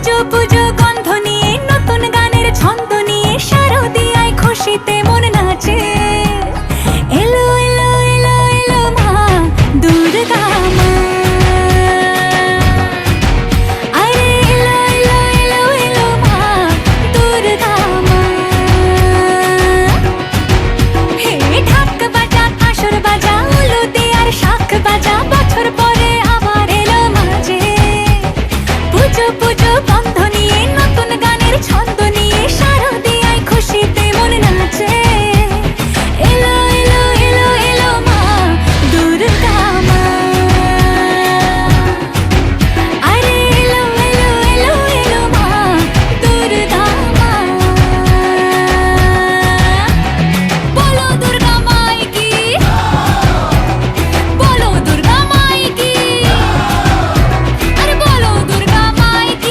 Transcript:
পুজো পুজো গন্ধ নিয়ে, নতুন গানের ছন্দ নিয়ে, শারদিয়ায় খুশিতে মন নাচে। এলো এলো এলো এলো মা দুর্গা মা, আরে এলো এলো এলো এলো মা দুর্গা মা। হে ঢাক বাজা, কাঁসর বাজা, উলুদে আর শাঁখ বাজা, বছর পরে আবার এলো মাঝে। পুজো পুজো গন্ধ নিয়ে, নতুন গানের ছন্দ